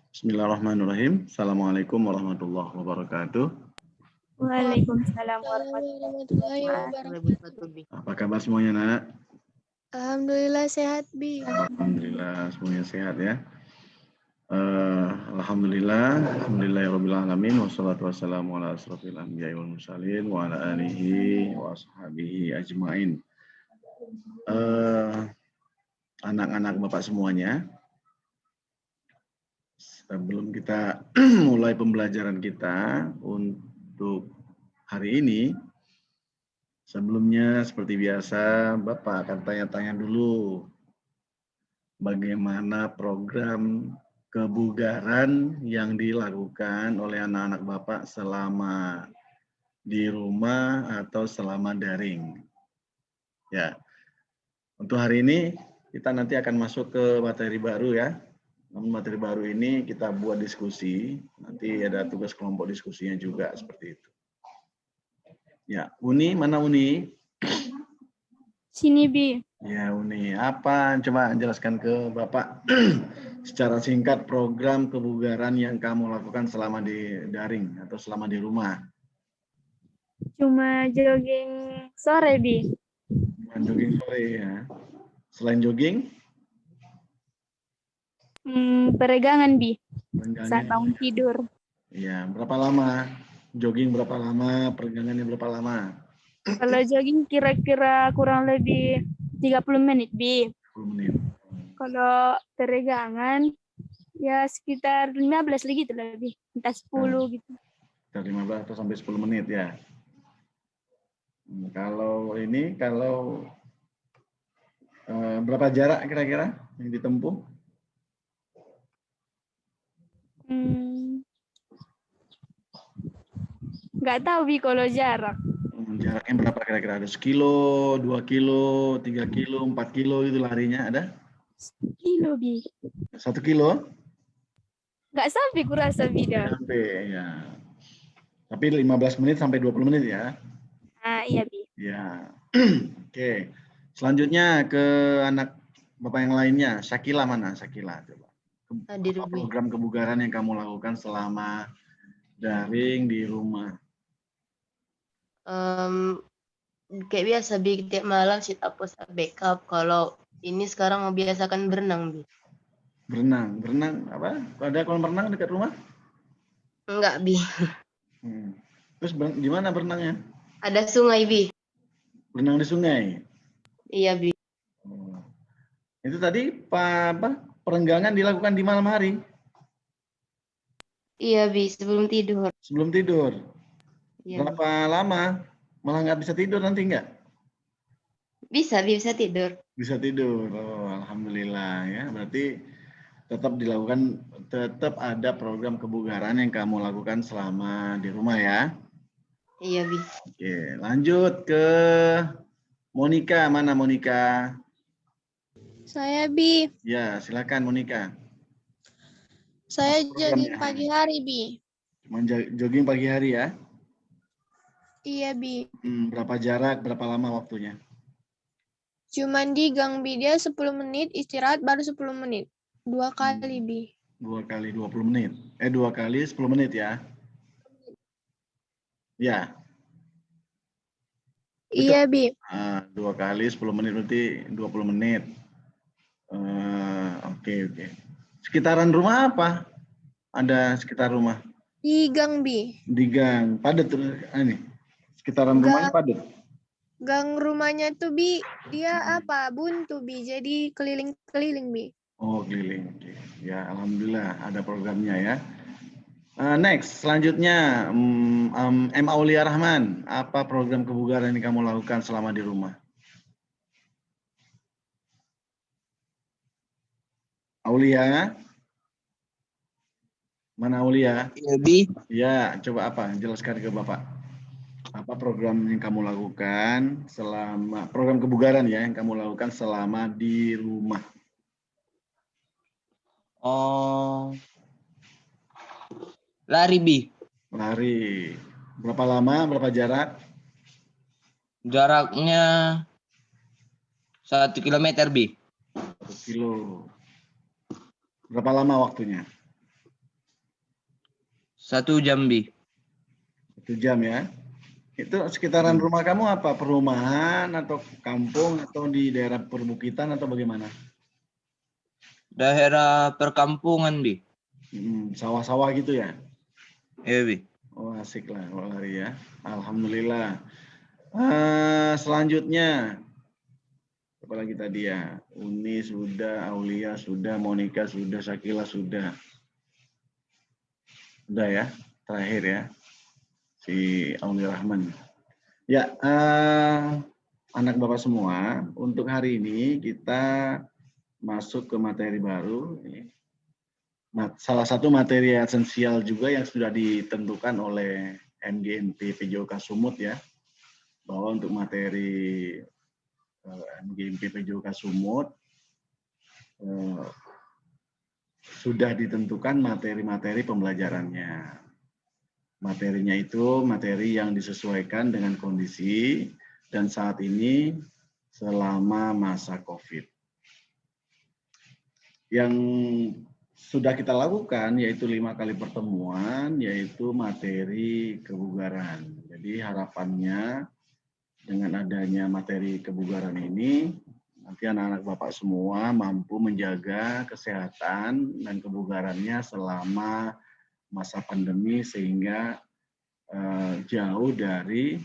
Bismillahirrahmanirrahim. Assalamualaikum warahmatullahi wabarakatuh. Waalaikumsalam warahmatullahi wabarakatuh. Apa kabar semuanya, Nak? Alhamdulillah sehat, Bi. Alhamdulillah semuanya sehat ya. Alhamdulillahirabbil alamin wassalatu wassalamu ala asrofil anbiya'i wal mursalin wa ala alihi wa ashabihi ajmain. Anak-anak Bapak semuanya, sebelum kita mulai pembelajaran kita untuk hari ini, sebelumnya seperti biasa Bapak akan tanya-tanya dulu bagaimana program kebugaran yang dilakukan oleh anak-anak Bapak selama di rumah atau selama daring. Ya, untuk hari ini kita nanti akan masuk ke materi baru ya. Namun materi baru ini kita buat diskusi, nanti ada tugas kelompok diskusinya juga seperti itu. Ya, Uni, mana Uni? Sini, Bi. Ya, Uni, apa? Coba jelaskan ke Bapak secara singkat program kebugaran yang kamu lakukan selama di daring atau selama di rumah. Cuma jogging sore, Bi. Jogging sore ya. Selain jogging? Peregangan, Bi. Peregangan. Saat bangun tidur. Ya, berapa lama? Jogging berapa lama? Peregangannya berapa lama? Kalau jogging kira-kira kurang lebih 30 menit, Bi. 10 menit. Kalau peregangan ya sekitar 15 lagi gitu lebih. Entah 10 gitu. Sekitar 15 atau sampai 10 menit ya. Kalau ini, berapa jarak kira-kira yang ditempuh? Nggak tahu, Bi, kalau jarak. Jaraknya berapa kira-kira? Ada 1 kilo, 2 kilo, 3 kilo, 4 kilo itu larinya ada? 1 kilo, Bi. 1 kilo? Nggak sampai kurasa, Bi. Sampai ya. Tapi 15 menit sampai 20 menit ya? Iya, Bi. Ya. Oke. Selanjutnya ke anak Bapak yang lainnya. Syakila mana? Syakila coba. Apa program kebugaran yang kamu lakukan selama daring di rumah? Kayak biasa, Bi, tiap malam sit up, push up, backup. Kalau ini sekarang mau biasakan berenang, Bi. Berenang apa? Ada kolam renang dekat rumah? Enggak, Bi. Terus gimana berenangnya? Ada sungai, Bi. Berenang di sungai? Iya, Bi. Itu tadi perenggangan dilakukan di malam hari? Iya, Bi, sebelum tidur. Sebelum tidur? Iya, Berapa lama? Malah nggak bisa tidur nanti nggak? Bisa, Bi, bisa tidur. Bisa tidur. Oh, alhamdulillah ya. Berarti tetap dilakukan, tetap ada program kebugaran yang kamu lakukan selama di rumah ya. Iya, Bi. Oke, lanjut ke Monica. Mana Monica? Saya, Bi. Ya, silakan Monica. Saya jogging pagi hari, Bi. Cuma jogging pagi hari ya? Iya, Bi. Berapa jarak, berapa lama waktunya? Cuman di gang, Bi. Dia 10 menit, istirahat baru 10 menit. 2 kali, Bi. 2 kali 20 menit. 2 kali 10 menit ya? Ya. Iya, Bi. 2 kali 10 menit berarti 20 menit. Oke. Sekitaran rumah apa? Ada sekitar rumah? Di gang, Bi. Di gang. Padat ini. Sekitaran rumahnya padat. Gang rumahnya tuh, Bi, dia buntu, Bi. Jadi keliling-keliling, Bi. Oh, keliling. Oke. Ya, alhamdulillah ada programnya ya. Next, selanjutnya M. Aulia Rahman. Apa program kebugaran yang kamu lakukan selama di rumah? Aulia? Mana Aulia? Iya, Bi. Ya, coba jelaskan ke Bapak. Apa program yang kamu lakukan selama, program kebugaran ya, yang kamu lakukan selama di rumah? Oh, lari, Bi. Lari. Berapa lama, berapa jarak? Jaraknya 1 kilometer, Bi. 1 kilo. Berapa lama waktunya? 1 jam, Bi. 1 jam ya. Itu sekitaran rumah kamu apa? Perumahan atau kampung atau di daerah perbukitan atau bagaimana? Daerah perkampungan, Bi. Sawah-sawah gitu ya? Iya, Bi. Oh, asik lah kalau lari ya. Alhamdulillah. Selanjutnya, apa lagi tadi ya? Uni sudah, Aulia sudah, Monica sudah, Syakila sudah. Udah ya, terakhir ya. Si Aulia Rahman. Ya, anak Bapak semua, untuk hari ini kita masuk ke materi baru. Salah satu materi esensial juga yang sudah ditentukan oleh MGMP PJOK Sumut ya, bahwa untuk materi MGMP PJOK Sumut sudah ditentukan materi-materi pembelajarannya. Materinya itu materi yang disesuaikan dengan kondisi dan saat ini selama masa COVID. Yang sudah kita lakukan yaitu 5 kali pertemuan, yaitu materi kebugaran. Jadi harapannya dengan adanya materi kebugaran ini, nanti anak-anak Bapak semua mampu menjaga kesehatan dan kebugarannya selama masa pandemi sehingga jauh dari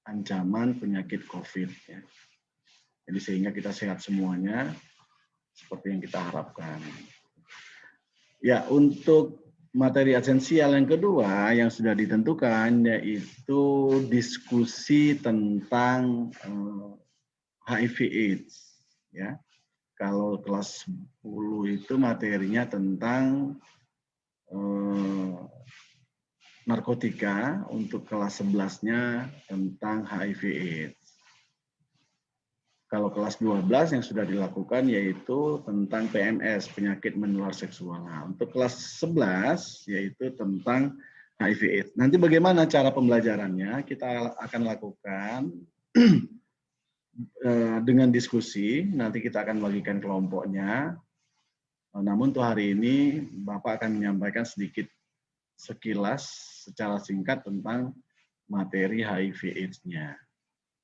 ancaman penyakit COVID. Ya. Jadi sehingga kita sehat semuanya seperti yang kita harapkan. Ya, untuk materi esensial yang kedua yang sudah ditentukan yaitu diskusi tentang HIV/AIDS. Ya, kalau kelas 10 itu materinya tentang narkotika, untuk kelas 11-nya tentang HIV/AIDS. Kalau kelas 12 yang sudah dilakukan yaitu tentang PMS, penyakit menular seksual. Nah, untuk kelas 11 yaitu tentang HIV/AIDS. Nanti bagaimana cara pembelajarannya? Kita akan lakukan dengan diskusi, nanti kita akan bagikan kelompoknya. Namun untuk hari ini Bapak akan menyampaikan sedikit sekilas secara singkat tentang materi HIV/AIDS-nya.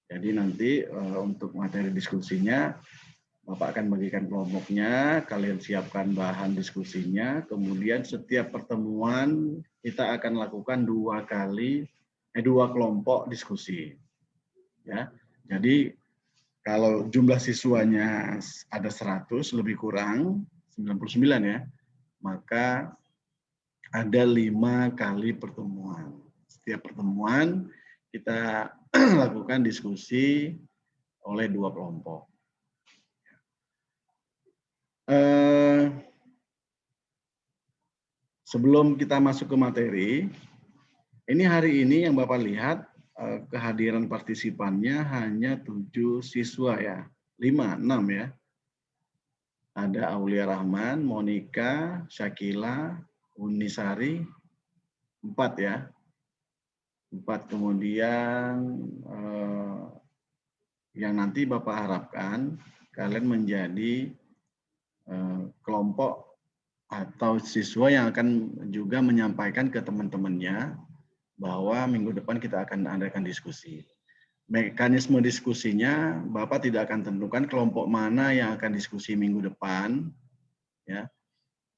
Jadi nanti untuk materi diskusinya Bapak akan bagikan kelompoknya, kalian siapkan bahan diskusinya, kemudian setiap pertemuan kita akan lakukan 2 kelompok diskusi. Ya. Jadi kalau jumlah siswanya ada 100 lebih kurang 99 ya, maka ada 5 kali pertemuan. Setiap pertemuan kita lakukan diskusi oleh 2 kelompok. Sebelum kita masuk ke materi, ini hari ini yang Bapak lihat kehadiran partisipannya hanya 7 siswa ya, 5, 6 ya. Ada Aulia Rahman, Monica, Syakila, Unisari, 4 ya. 4 kemudian yang nanti Bapak harapkan kalian menjadi kelompok atau siswa yang akan juga menyampaikan ke teman-temannya bahwa minggu depan kita akan adakan diskusi. Mekanisme diskusinya Bapak tidak akan tentukan kelompok mana yang akan diskusi minggu depan, ya.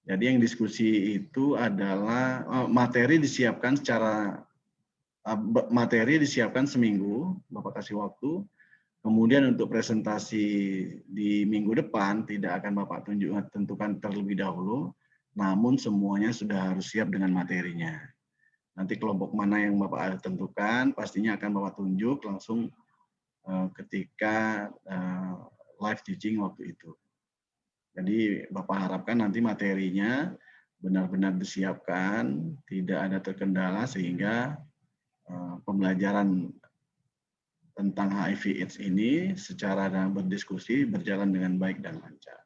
Jadi yang diskusi itu adalah materi disiapkan seminggu, Bapak kasih waktu. Kemudian untuk presentasi di minggu depan tidak akan Bapak tentukan terlebih dahulu, namun semuanya sudah harus siap dengan materinya. Nanti kelompok mana yang Bapak tentukan pastinya akan Bapak tunjuk langsung ketika live teaching waktu itu. Jadi Bapak harapkan nanti materinya benar-benar disiapkan, tidak ada terkendala sehingga pembelajaran tentang HIV/AIDS ini secara berdiskusi berjalan dengan baik dan lancar.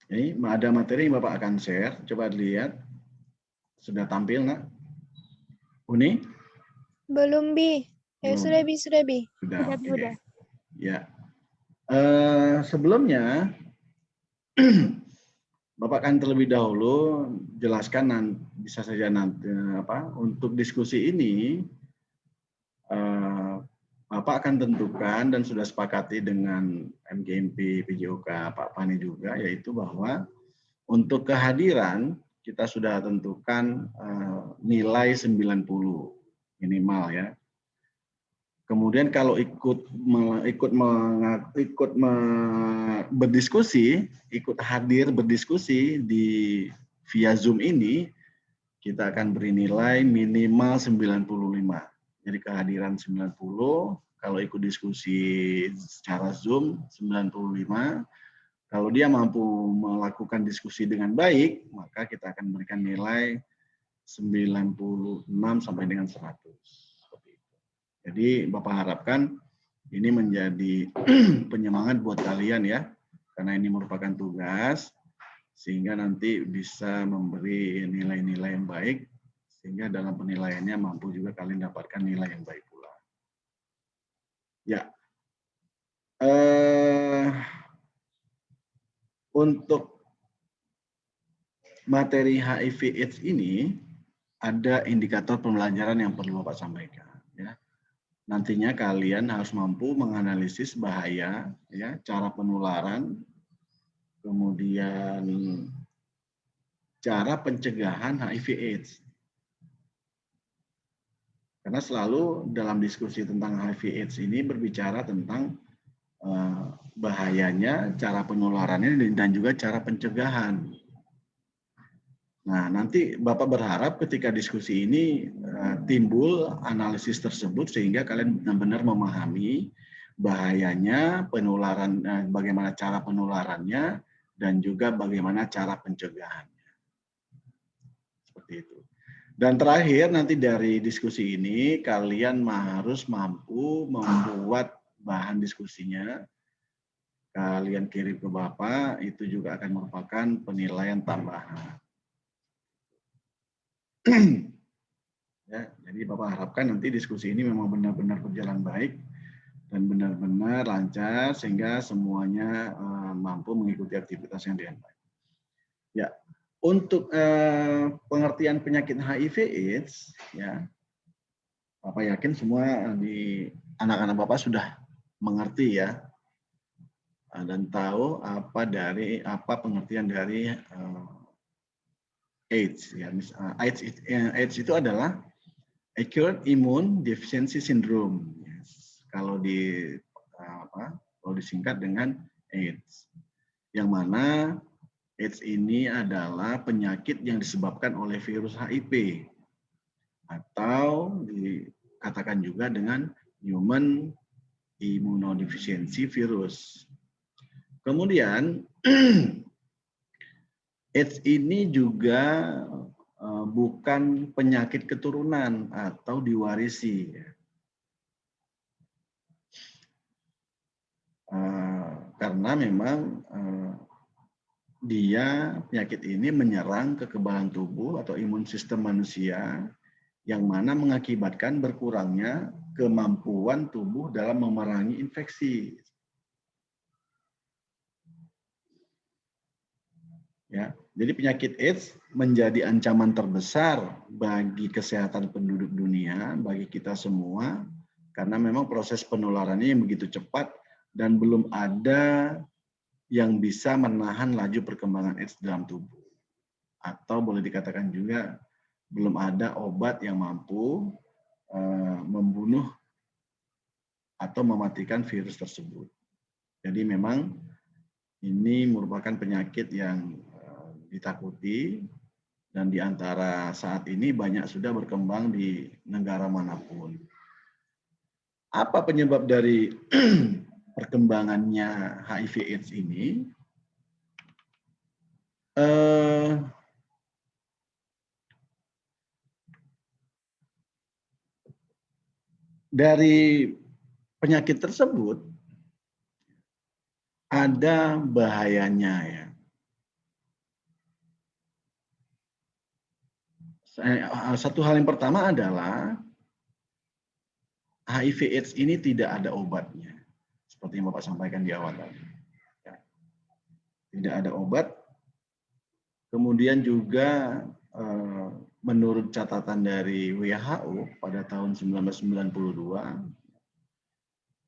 Ini ada materi yang Bapak akan share, coba dilihat. Sudah tampil, Nak? Uni? Belum, Bi. Sudah, Bi. Sudah. Ya. Sebelumnya Bapak akan terlebih dahulu jelaskan bisa saja nanti untuk diskusi ini Bapak akan tentukan dan sudah sepakati dengan MGMP PJOK Pak Pani juga, yaitu bahwa untuk kehadiran kita sudah tentukan nilai 90 minimal ya. Kemudian kalau ikut hadir berdiskusi di via Zoom ini, kita akan beri nilai minimal 95. Jadi kehadiran 90, kalau ikut diskusi secara Zoom 95. Kalau dia mampu melakukan diskusi dengan baik, maka kita akan berikan nilai 96 sampai dengan 100. Jadi Bapak harapkan ini menjadi penyemangat buat kalian ya, karena ini merupakan tugas, sehingga nanti bisa memberi nilai-nilai yang baik, sehingga dalam penilaiannya mampu juga kalian dapatkan nilai yang baik pula. Ya, untuk materi HIV/AIDS ini ada indikator pembelajaran yang perlu Bapak sampaikan. Ya, nantinya kalian harus mampu menganalisis bahaya, ya, cara penularan, kemudian cara pencegahan HIV/AIDS. Karena selalu dalam diskusi tentang HIV/AIDS ini berbicara tentang bahayanya, cara penularannya, dan juga cara pencegahan. Nah, nanti Bapak berharap ketika diskusi ini timbul analisis tersebut sehingga kalian benar-benar memahami bahayanya, penularan, bagaimana cara penularannya, dan juga bagaimana cara pencegahannya. Seperti itu. Dan terakhir nanti dari diskusi ini kalian harus mampu membuat bahan diskusinya, kalian kirim ke Bapak, itu juga akan merupakan penilaian tambahan. Ya, jadi Bapak harapkan nanti diskusi ini memang benar-benar berjalan baik dan benar-benar lancar sehingga semuanya mampu mengikuti aktivitas yang dengan baik. Ya, untuk pengertian penyakit HIV/AIDS, ya, Bapak yakin semua di anak-anak Bapak sudah mengerti ya dan tahu apa pengertian dari AIDS. Ya, AIDS itu adalah acute immune deficiency syndrome. Yes. Kalau disingkat dengan AIDS, yang mana AIDS ini adalah penyakit yang disebabkan oleh virus HIV atau dikatakan juga dengan human immunodeficiency virus. Kemudian AIDS ini juga bukan penyakit keturunan atau diwarisi. Karena memang penyakit ini menyerang kekebalan tubuh atau imun sistem manusia yang mana mengakibatkan berkurangnya kemampuan tubuh dalam memerangi infeksi. Ya, jadi penyakit AIDS menjadi ancaman terbesar bagi kesehatan penduduk dunia, bagi kita semua, karena memang proses penularannya yang begitu cepat dan belum ada yang bisa menahan laju perkembangan AIDS dalam tubuh. Atau boleh dikatakan juga belum ada obat yang mampu membunuh atau mematikan virus tersebut. Jadi memang ini merupakan penyakit yang ditakuti dan di antara saat ini banyak sudah berkembang di negara manapun. Apa penyebab dari perkembangannya HIV/AIDS ini? Dari penyakit tersebut ada bahayanya ya. Satu hal yang pertama adalah HIV/AIDS ini tidak ada obatnya, seperti yang Bapak sampaikan di awal tadi. tidak ada obat. Kemudian juga menurut catatan dari WHO pada tahun 1992,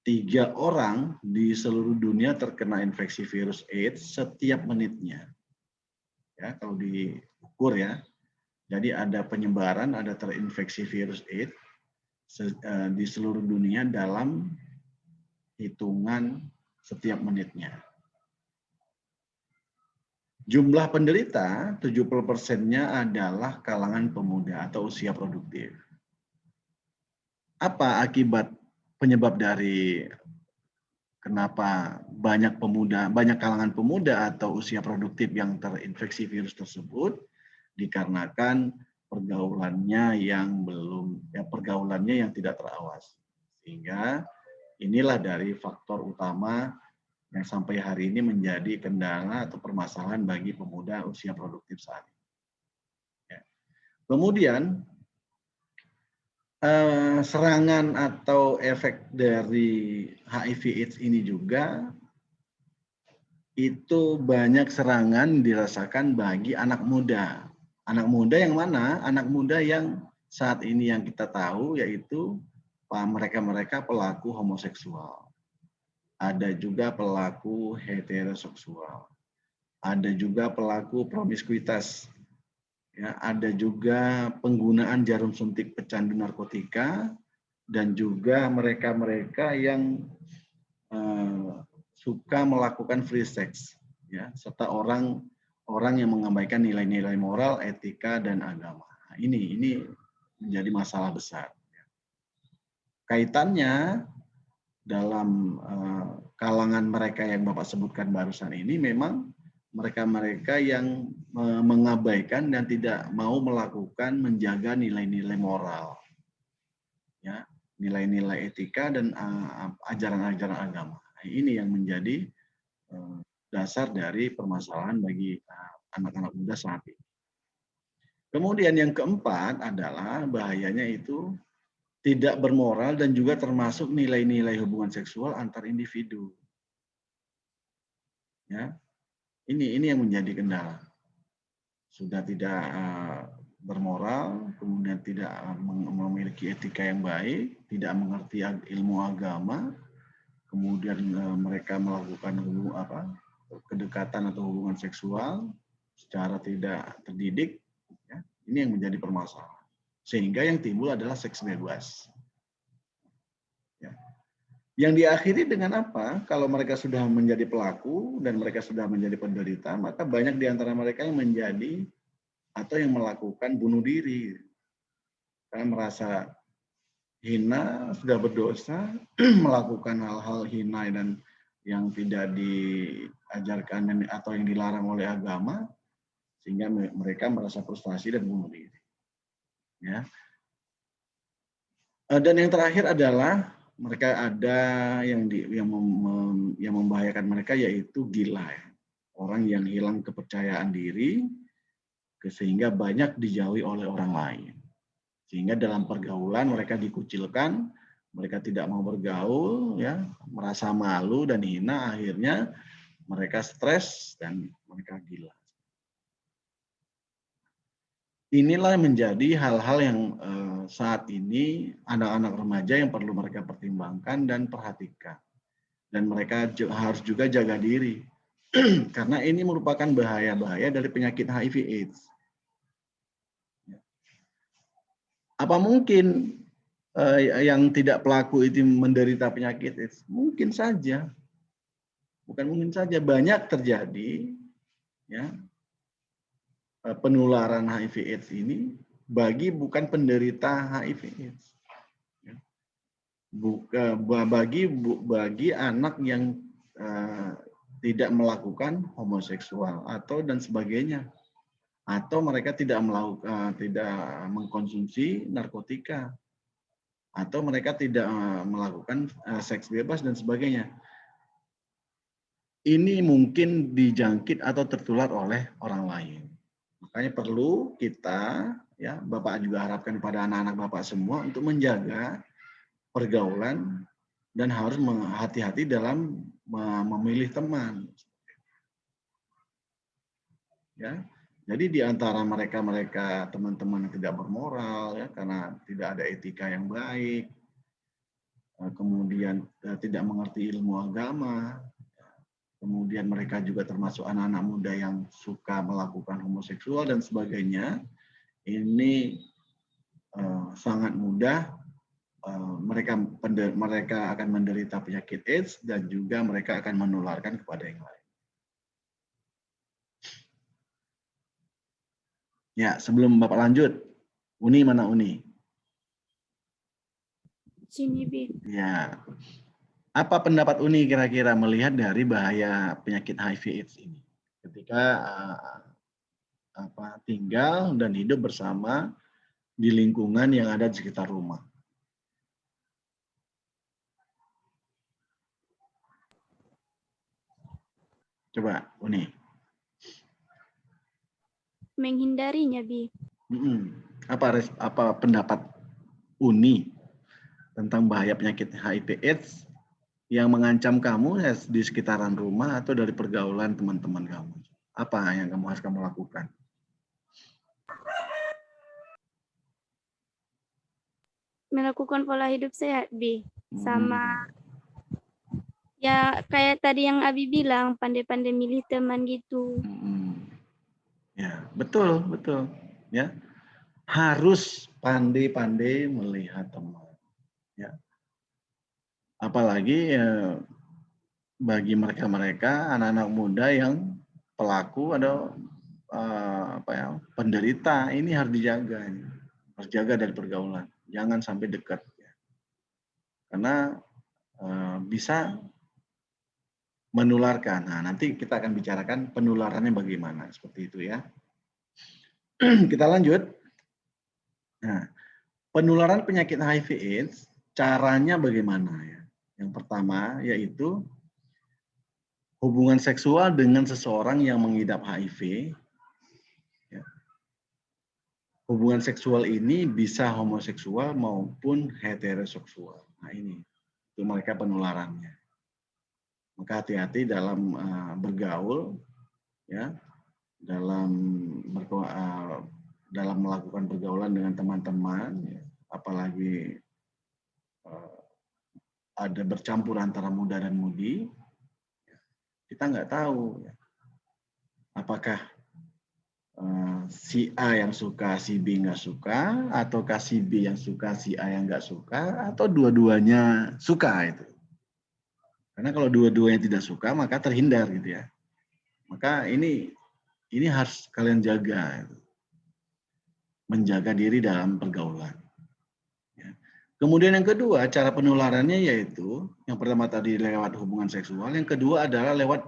3 orang di seluruh dunia terkena infeksi virus AIDS setiap menitnya. Ya, kalau diukur ya. Jadi ada penyebaran, ada terinfeksi virus AIDS di seluruh dunia dalam hitungan setiap menitnya. Jumlah penderita 70%-nya adalah kalangan pemuda atau usia produktif. Apa akibat penyebab dari kenapa banyak kalangan pemuda atau usia produktif yang terinfeksi virus tersebut? Dikarenakan pergaulannya yang tidak terawas. Sehingga inilah dari faktor utama yang sampai hari ini menjadi kendala atau permasalahan bagi pemuda usia produktif saat ini. Ya. Kemudian serangan atau efek dari HIV/AIDS ini juga itu banyak serangan dirasakan bagi anak muda. Anak muda yang mana? Anak muda yang saat ini yang kita tahu yaitu mereka-mereka pelaku homoseksual. Ada juga pelaku heteroseksual. Ada juga pelaku promiskuitas. Ya, ada juga penggunaan jarum suntik pecandu narkotika dan juga mereka-mereka yang suka melakukan free sex, ya, serta orang yang mengabaikan nilai-nilai moral, etika dan agama. Nah, ini menjadi masalah besar. Kaitannya dalam kalangan mereka yang Bapak sebutkan barusan ini memang mereka-mereka yang mengabaikan dan tidak mau melakukan menjaga nilai-nilai moral, ya, nilai-nilai etika dan ajaran-ajaran agama. Nah, ini yang menjadi dasar dari permasalahan bagi anak-anak muda saat ini. Kemudian yang keempat adalah bahayanya itu tidak bermoral dan juga termasuk nilai-nilai hubungan seksual antar individu. Ya, ini yang menjadi kendala. Sudah tidak bermoral, kemudian tidak memiliki etika yang baik, tidak mengerti ilmu agama, kemudian mereka melakukan kedekatan atau hubungan seksual secara tidak terdidik. Ya, ini yang menjadi permasalahan. Sehingga yang timbul adalah seks bebas. Ya. Yang diakhiri dengan apa? Kalau mereka sudah menjadi pelaku dan mereka sudah menjadi penderita, maka banyak di antara mereka yang menjadi atau yang melakukan bunuh diri. Karena merasa hina, sudah berdosa, melakukan hal-hal hina dan yang tidak diajarkan atau yang dilarang oleh agama, sehingga mereka merasa frustasi dan bunuh diri. Ya. Dan yang terakhir adalah mereka ada yang membahayakan mereka yaitu gila, ya. Orang yang hilang kepercayaan diri sehingga banyak dijauhi oleh orang lain. Sehingga dalam pergaulan mereka dikucilkan, mereka tidak mau bergaul, ya, merasa malu dan hina, akhirnya mereka stres dan mereka gila. Inilah menjadi hal-hal yang saat ini anak-anak remaja yang perlu mereka pertimbangkan dan perhatikan. Dan mereka harus juga jaga diri. Karena ini merupakan bahaya-bahaya dari penyakit HIV/AIDS. Apa mungkin yang tidak pelaku itu menderita penyakit AIDS? Mungkin saja. Bukan mungkin saja, banyak terjadi, ya, penularan HIV/AIDS ini bukan penderita HIV/AIDS, ya. Bagi anak yang tidak melakukan homoseksual atau dan sebagainya, atau mereka tidak mengkonsumsi narkotika, atau mereka tidak melakukan seks bebas dan sebagainya. Ini mungkin dijangkit atau tertular oleh orang lain. Makanya perlu kita, ya, Bapak juga harapkan pada anak-anak Bapak semua untuk menjaga pergaulan dan harus hati-hati dalam memilih teman. ya. Jadi di antara mereka teman-teman yang tidak bermoral, ya, karena tidak ada etika yang baik, kemudian tidak mengerti ilmu agama, kemudian mereka juga termasuk anak-anak muda yang suka melakukan homoseksual dan sebagainya. Ini sangat mudah mereka akan menderita penyakit AIDS dan juga mereka akan menularkan kepada yang lain. Ya, sebelum Bapak lanjut, Uni mana Uni? Sini, Bi. Ya. Apa pendapat Uni kira-kira melihat dari bahaya penyakit HIV/AIDS ini ketika tinggal dan hidup bersama di lingkungan yang ada di sekitar rumah? Coba Uni. Menghindarinya, Bi. Apa pendapat Uni tentang bahaya penyakit HIV/AIDS yang mengancam kamu di sekitaran rumah atau dari pergaulan teman-teman kamu? Apa yang harus kamu lakukan? Melakukan pola hidup sehat, Bi. Sama ya kayak tadi yang Abi bilang, pandai-pandai milih teman gitu. Ya, betul. Ya, harus pandai-pandai melihat teman. Ya, apalagi bagi mereka anak-anak muda yang pelaku atau penderita, ini harus dijaga, harus jaga dari pergaulan, jangan sampai dekat, ya. Karena bisa menularkan. Nah, nanti kita akan bicarakan penularannya bagaimana, seperti itu ya. Kita lanjut. Nah, penularan penyakit HIV/AIDS caranya bagaimana ya? Yang pertama yaitu hubungan seksual dengan seseorang yang mengidap HIV. Ya. Hubungan seksual ini bisa homoseksual maupun heteroseksual. Nah ini, itu mereka penularannya. Maka hati-hati dalam bergaul, ya, dalam melakukan pergaulan dengan teman-teman, ya, apalagi ada bercampur antara muda dan mudi. Kita nggak tahu ya, apakah si A yang suka, si B nggak suka, ataukah si B yang suka, si A yang nggak suka, atau dua-duanya suka itu. Karena kalau dua-duanya tidak suka, maka terhindar gitu ya. Maka ini harus kalian jaga, menjaga diri dalam pergaulan. Ya. Kemudian yang kedua, cara penularannya yaitu, yang pertama tadi lewat hubungan seksual, yang kedua adalah lewat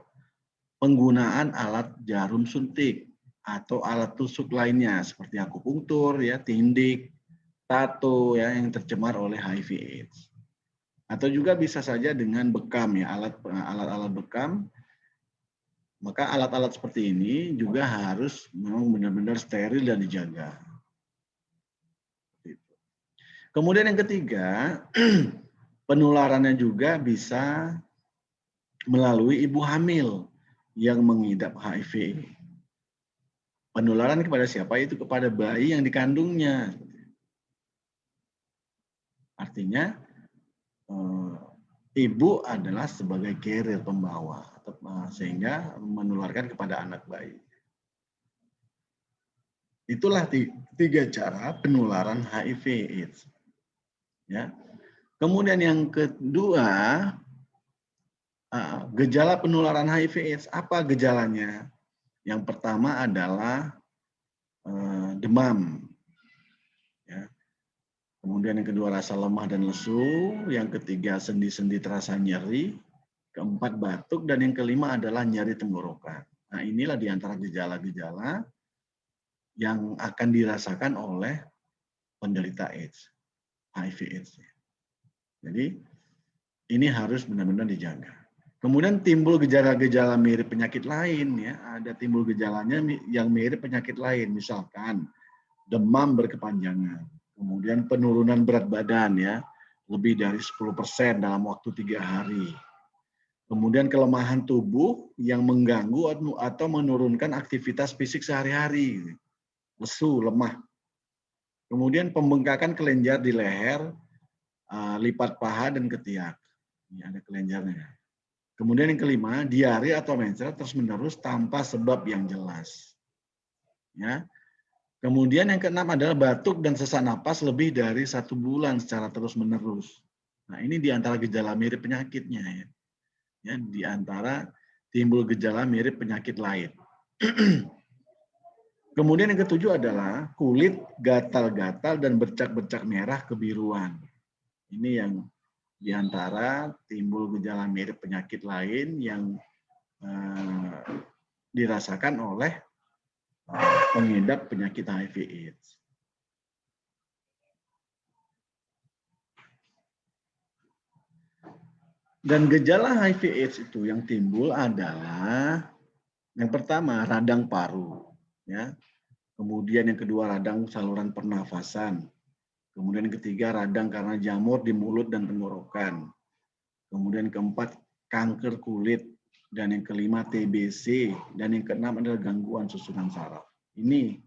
penggunaan alat jarum suntik atau alat tusuk lainnya seperti akupunktur, ya, tindik, tato, ya, yang tercemar oleh HIV/AIDS. Atau juga bisa saja dengan bekam, ya, alat-alat bekam. Maka alat-alat seperti ini juga harus memang benar-benar steril dan dijaga. Kemudian yang ketiga, penularannya juga bisa melalui ibu hamil yang mengidap HIV. Penularan kepada siapa? Itu kepada bayi yang dikandungnya. Artinya ibu adalah sebagai carrier, pembawa, sehingga menularkan kepada anak bayi. Itulah tiga cara penularan HIV/AIDS. Ya. Kemudian yang kedua, gejala penularan HIV/AIDS, apa gejalanya? Yang pertama adalah demam. Ya. Kemudian yang kedua rasa lemah dan lesu, yang ketiga sendi-sendi terasa nyeri, keempat batuk, dan yang kelima adalah nyeri tenggorokan. Nah inilah di antara gejala-gejala yang akan dirasakan oleh penderita AIDS, HIV/AIDS. Jadi ini harus benar-benar dijaga. Kemudian timbul gejala-gejala mirip penyakit lain, ya. Ada timbul gejalanya yang mirip penyakit lain, misalkan demam berkepanjangan, kemudian penurunan berat badan, ya, lebih dari 10% dalam waktu 3 hari. Kemudian kelemahan tubuh yang mengganggu atau menurunkan aktivitas fisik sehari-hari, lesu, lemah. Kemudian pembengkakan kelenjar di leher, lipat paha dan ketiak. Ini ada kelenjarnya. Kemudian yang kelima, diare atau mencret terus-menerus tanpa sebab yang jelas. Ya. Kemudian yang keenam adalah batuk dan sesak napas lebih dari 1 bulan secara terus-menerus. Nah, ini di antara gejala mirip penyakitnya ya. Ya, di antara timbul gejala mirip penyakit lain. Kemudian yang ketujuh adalah kulit gatal-gatal dan bercak-bercak merah kebiruan. Ini yang di antara timbul gejala mirip penyakit lain yang dirasakan oleh pengidap penyakit HIV/AIDS. Dan gejala HIV/AIDS itu yang timbul adalah yang pertama radang paru, ya. Kemudian yang kedua radang saluran pernafasan. Kemudian yang ketiga radang karena jamur di mulut dan tenggorokan. Kemudian keempat kanker kulit dan yang kelima TBC dan yang keenam adalah gangguan susunan saraf. Ini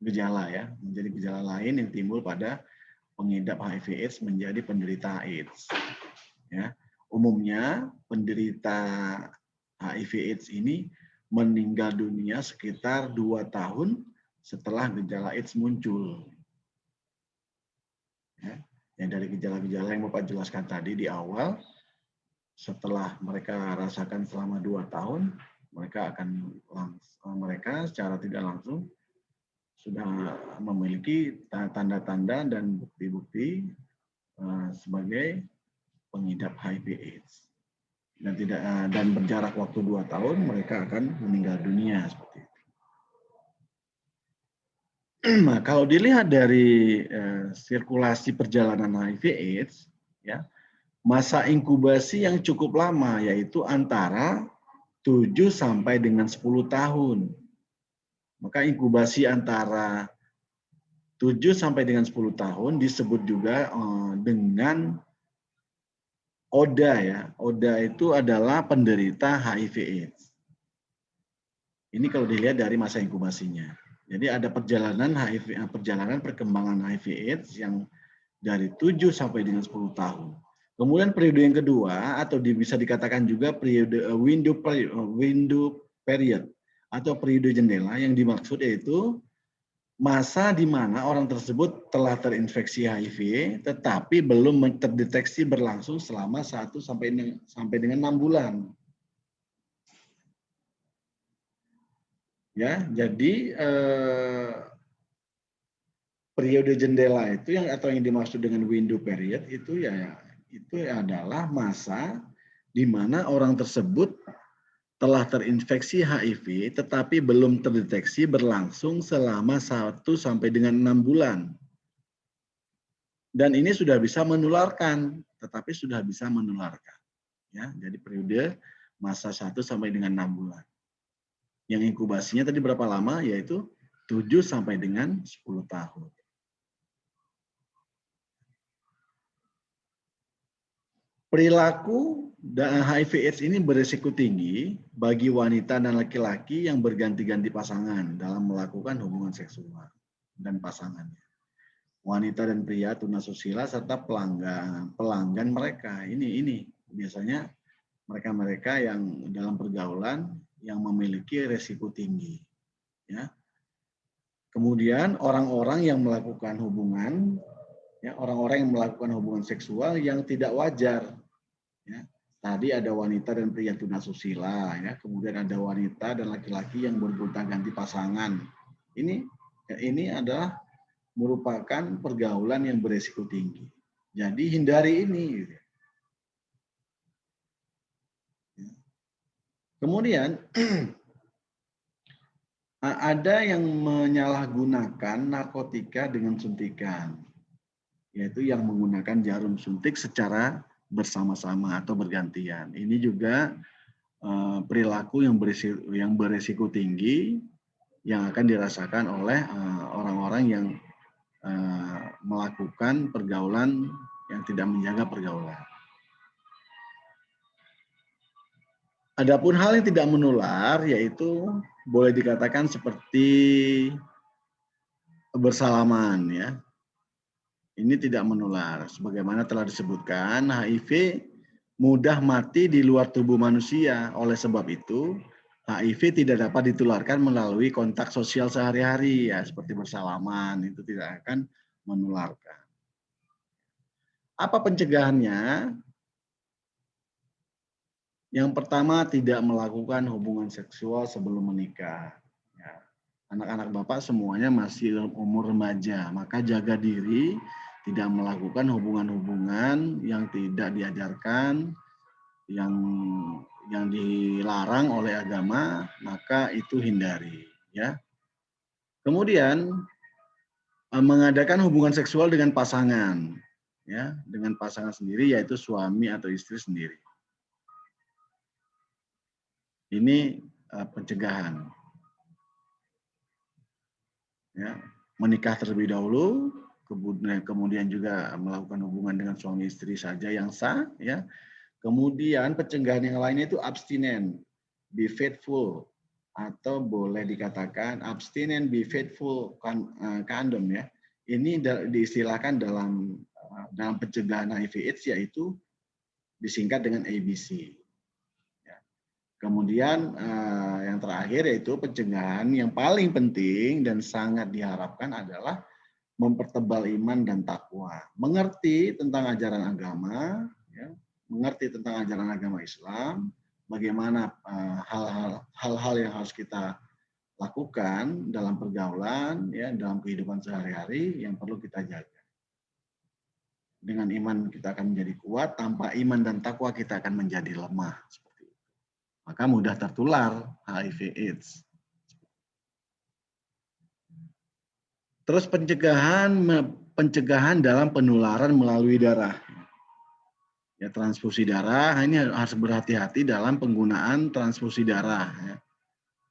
gejala ya, menjadi gejala lain yang timbul pada pengidap HIV/AIDS menjadi penderita AIDS. Ya. Umumnya penderita HIV/AIDS ini meninggal dunia sekitar 2 tahun setelah gejala AIDS muncul. Ya, dari gejala-gejala yang Bapak jelaskan tadi di awal, setelah mereka rasakan selama 2 tahun, mereka secara tidak langsung sudah memiliki tanda-tanda dan bukti-bukti sebagai pengidap HIV/AIDS. Dan berjarak waktu 2 tahun mereka akan meninggal dunia seperti itu. Nah, kalau dilihat dari sirkulasi perjalanan HIV/AIDS, ya, masa inkubasi yang cukup lama yaitu antara 7 sampai dengan 10 tahun. Maka inkubasi antara 7 sampai dengan 10 tahun disebut juga dengan ODA ya. ODA itu adalah penderita HIV/AIDS. Ini kalau dilihat dari masa inkubasinya. Jadi ada perjalanan perkembangan HIV/AIDS yang dari 7 sampai dengan 10 tahun. Kemudian periode yang kedua atau bisa dikatakan juga periode window period atau periode jendela yang dimaksud yaitu masa di mana orang tersebut telah terinfeksi HIV tetapi belum terdeteksi berlangsung selama 1 sampai dengan 6 bulan. Ya, jadi periode jendela itu atau yang dimaksud dengan window period itu adalah masa di mana orang tersebut telah terinfeksi HIV tetapi belum terdeteksi berlangsung selama 1 sampai dengan 6 bulan. Dan ini sudah bisa menularkan, tetapi sudah bisa menularkan. Ya, jadi periode masa 1 sampai dengan 6 bulan. Yang inkubasinya tadi berapa lama? Yaitu 7 sampai dengan 10 tahun. Perilaku HIV/AIDS ini berisiko tinggi bagi wanita dan laki-laki yang berganti-ganti pasangan dalam melakukan hubungan seksual dan pasangannya. Wanita dan pria tunasusila serta pelanggan mereka. Ini biasanya mereka yang dalam pergaulan yang memiliki resiko tinggi. Ya. Kemudian orang-orang yang melakukan hubungan, orang-orang yang melakukan hubungan seksual yang tidak wajar. Ya, tadi ada wanita dan pria tunasusila, ya. Kemudian ada wanita dan laki-laki yang bergonta-ganti pasangan. Ini adalah merupakan pergaulan yang berisiko tinggi. Jadi hindari ini. Kemudian ada yang menyalahgunakan narkotika dengan suntikan, yaitu yang menggunakan jarum suntik secara bersama-sama atau bergantian. Ini juga perilaku yang berisiko tinggi yang akan dirasakan oleh orang-orang yang melakukan pergaulan yang tidak menjaga pergaulan. Adapun hal yang tidak menular yaitu boleh dikatakan seperti bersalaman ya. Ini tidak menular. Sebagaimana telah disebutkan, HIV mudah mati di luar tubuh manusia. Oleh sebab itu, HIV tidak dapat ditularkan melalui kontak sosial sehari-hari ya, seperti bersalaman, itu tidak akan menularkan. Apa pencegahannya? Yang pertama, tidak melakukan hubungan seksual sebelum menikah. Ya. Anak-anak Bapak semuanya masih umur remaja, maka jaga diri, tidak melakukan hubungan-hubungan yang tidak diajarkan, yang dilarang oleh agama, maka itu hindari. Ya. Kemudian mengadakan hubungan seksual dengan pasangan, ya, dengan pasangan sendiri yaitu suami atau istri sendiri. Ini pencegahan. Ya, menikah terlebih dahulu, kemudian juga melakukan hubungan dengan suami istri saja yang sah, ya. Kemudian pencegahan yang lainnya itu abstinen, be faithful, atau boleh dikatakan abstinen, be faithful, condom ya. Ini diistilahkan dalam pencegahan HIV/AIDS yaitu disingkat dengan ABC. Kemudian yang terakhir yaitu pencegahan yang paling penting dan sangat diharapkan adalah mempertebal iman dan takwa. Mengerti tentang ajaran agama, ya, mengerti tentang ajaran agama Islam, bagaimana hal-hal yang harus kita lakukan dalam pergaulan, ya, dalam kehidupan sehari-hari yang perlu kita jaga. Dengan iman kita akan menjadi kuat, tanpa iman dan takwa kita akan menjadi lemah. Maka mudah tertular HIV/AIDS. Terus pencegahan dalam penularan melalui darah. Ya, transfusi darah, ini harus berhati-hati dalam penggunaan transfusi darah. Ya.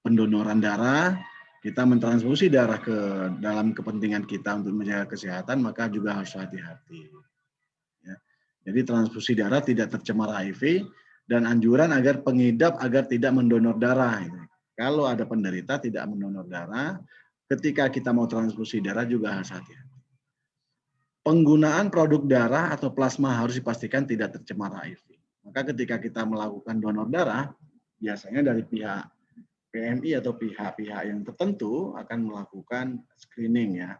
Pendonoran darah, kita mentransfusi darah ke dalam kepentingan kita untuk menjaga kesehatan, maka juga harus hati-hati. Ya. Jadi transfusi darah tidak tercemar HIV, dan anjuran agar pengidap agar tidak mendonor darah. Kalau ada penderita tidak mendonor darah, ketika kita mau transfusi darah juga harus hati-hati. Penggunaan produk darah atau plasma harus dipastikan tidak tercemar HIV. Maka ketika kita melakukan donor darah, biasanya dari pihak PMI atau pihak-pihak yang tertentu akan melakukan screening ya,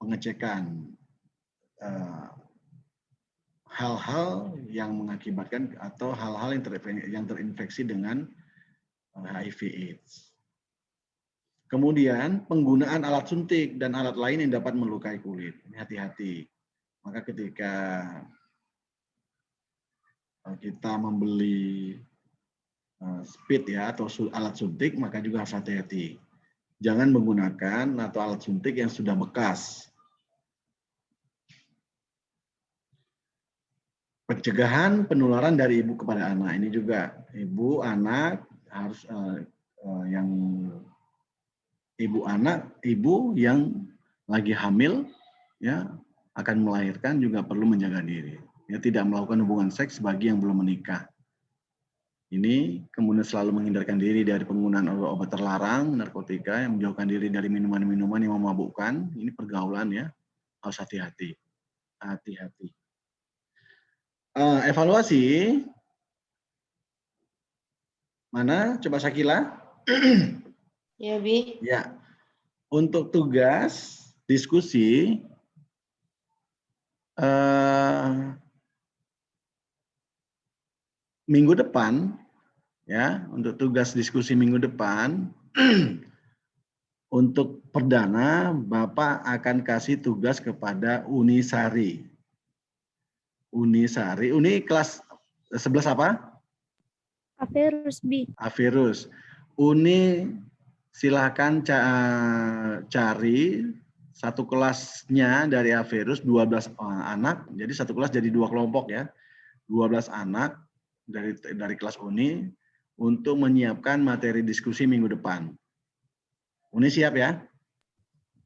pengecekan hal-hal yang mengakibatkan atau hal-hal yang terinfeksi dengan HIV/AIDS. Kemudian penggunaan alat suntik dan alat lain yang dapat melukai kulit. Ini hati-hati. Maka ketika kita membeli speed ya atau alat suntik, maka juga harus hati-hati. Jangan menggunakan atau alat suntik yang sudah bekas. Pencegahan penularan dari ibu kepada anak, ini juga ibu anak harus ibu yang lagi hamil ya akan melahirkan juga perlu menjaga diri. Ya, tidak melakukan hubungan seks bagi yang belum menikah. Ini kemudian selalu menghindarkan diri dari penggunaan obat terlarang, narkotika, yang menjauhkan diri dari minuman-minuman yang memabukkan. Ini pergaulan ya, harus hati-hati. Hati-hati. Evaluasi. Mana? Coba Sakila. Ya, Bi. Ya. Untuk tugas diskusi minggu depan ya, untuk tugas diskusi minggu depan untuk perdana Bapak akan kasih tugas kepada Unisari. Unisari, Uni kelas 11 apa? Averus, Bi. Averus. Uni silakan cari satu kelasnya dari Averus 12 anak. Jadi satu kelas jadi 2 kelompok ya. 12 anak dari kelas Uni untuk menyiapkan materi diskusi minggu depan. Uni siap ya?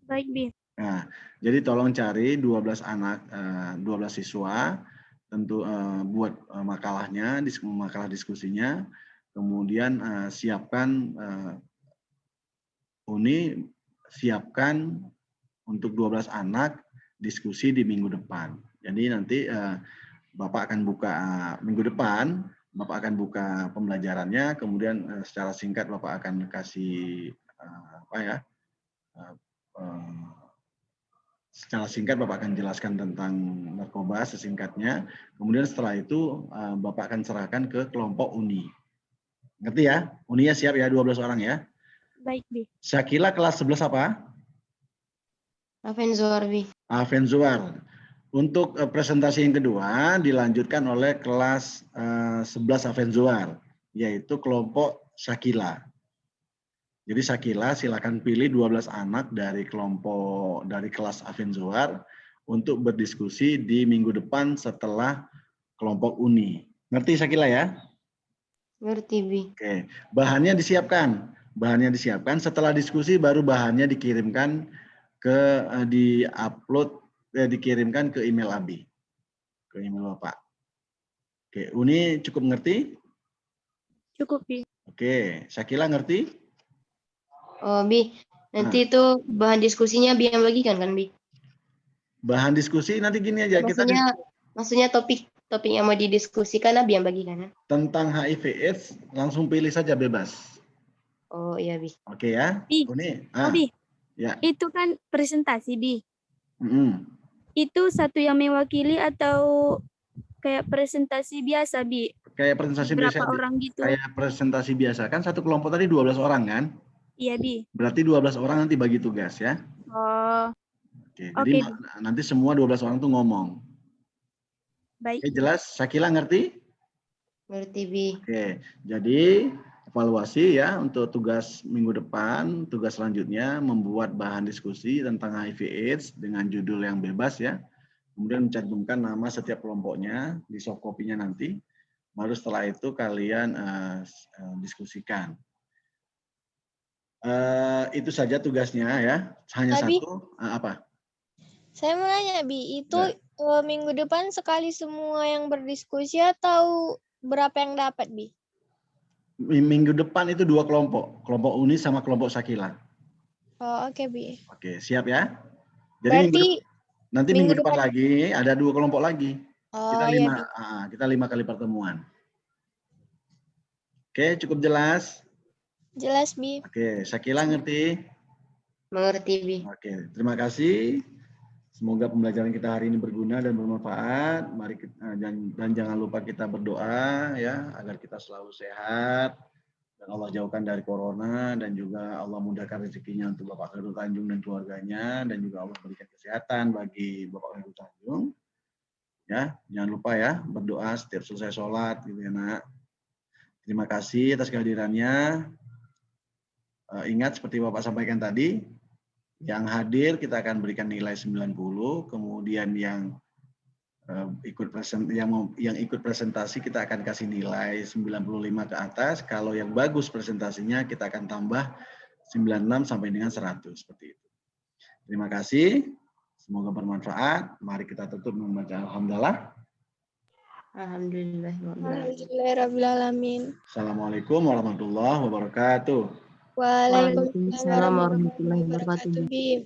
Baik, Bi. Nah, jadi tolong cari 12 anak, 12 siswa, tentu buat makalahnya, makalah diskusinya, kemudian siapkan Uni siapkan untuk 12 anak diskusi di minggu depan. Jadi nanti Bapak akan buka minggu depan, Bapak akan buka pembelajarannya, kemudian secara singkat Bapak akan kasih secara singkat Bapak akan jelaskan tentang narkoba sesingkatnya. Kemudian setelah itu Bapak akan serahkan ke kelompok Uni. Ngerti ya? Uninya siap ya, 12 orang ya. Baik, Bi. Syakila kelas 11 apa? Afenzor, Bi. Afenzuar. Untuk presentasi yang kedua dilanjutkan oleh kelas 11 Afenzuar, yaitu kelompok Syakila. Jadi Syakila silakan pilih 12 anak dari kelas Afenzuar untuk berdiskusi di minggu depan setelah kelompok Uni. Ngerti Syakila ya? Ngerti, Bi. Oke, bahannya disiapkan. Bahannya disiapkan, setelah diskusi baru bahannya dikirimkan dikirimkan ke email Abi. Ke email Bapak. Oke, Uni cukup ngerti? Cukup, Bi. Oke, Syakila ngerti? Oh, Bi. Nanti itu bahan diskusinya Bi yang bagikan kan, Bi? Bahan diskusi nanti gini aja, Maksudnya topik yang mau didiskusikan Abi yang bagikan kan? tentang HIV/AIDS langsung pilih saja bebas. Oh iya, Bi. Oke ya, Bi. Uni. Bi. Ya. Itu kan presentasi, Bi. Mm-mm. Itu satu yang mewakili atau kayak presentasi biasa, Bi? Kayak presentasi Berapa biasa. orang gitu? Kayak presentasi biasa kan, satu kelompok tadi 12 orang kan? Iya, Bi. Berarti 12 orang nanti bagi tugas ya. Oh. Oke, Oke, jadi nanti semua 12 orang tuh ngomong. Baik. Oke, jelas? Syakila ngerti? Ngerti, Bi. Oke, jadi evaluasi ya untuk tugas minggu depan, tugas selanjutnya membuat bahan diskusi tentang HIV/AIDS dengan judul yang bebas ya. Kemudian mencantumkan nama setiap kelompoknya di soft copy-nya nanti. Baru setelah itu kalian diskusikan. Itu saja tugasnya ya. Hanya Abi, satu. Apa? saya mau nanya, Bi, itu Ya. minggu depan sekali semua yang berdiskusi atau berapa yang dapat, Bi? Minggu depan itu 2 kelompok. Kelompok Uni sama kelompok Syakila. Oh, oke, Bi. Oke, siap ya. Jadi Berarti nanti minggu depan lagi ada 2 kelompok lagi. Oh, iya, Bi. Kita 5 kali pertemuan. Oke, cukup jelas? Jelas, Bi. Oke, Syakila ngerti? Mengerti, Bi. Oke, terima kasih. Semoga pembelajaran kita hari ini berguna dan bermanfaat. Mari kita, dan jangan lupa kita berdoa ya agar kita selalu sehat dan Allah jauhkan dari corona dan juga Allah mudahkan rezekinya untuk Bapak Khairul Tanjung dan keluarganya dan juga Allah berikan kesehatan bagi Bapak Khairul Tanjung. Ya, jangan lupa ya berdoa setiap selesai sholat gitu ya Nak. Terima kasih atas kehadirannya. Ingat seperti Bapak sampaikan tadi, yang hadir kita akan berikan nilai 90, kemudian yang ikut presentasi kita akan kasih nilai 95 ke atas. Kalau yang bagus presentasinya kita akan tambah 96 sampai dengan 100 seperti itu. Terima kasih. Semoga bermanfaat. Mari kita tutup membaca alhamdulillah. Alhamdulillahirrahmanirrahim. Assalamualaikum warahmatullahi wabarakatuh. Waalaikumsalam Waalaikumsalam warahmatullahi wabarakatuh. Bi.